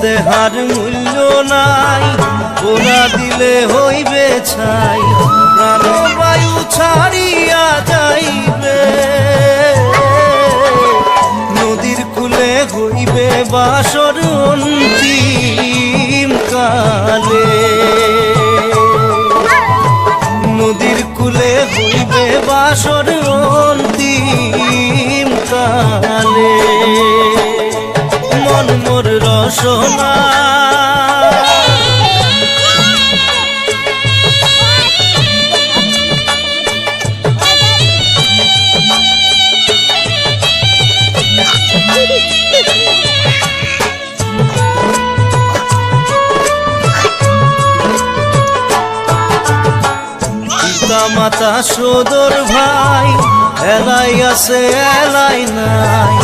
দেহার মূল্য নাই, ওরা দিলে হইবে ছাই, প্রাণবায়ু ছাড়িয়া যাইবে। নদীর কূলে হইবে বাসর অন্তিম কালে, নদীর কূলে হইবে বাসর অন্তিম কালে। মন মোর রসনা মাতা সদর ভাই, এলাই আছে এলাই নাই,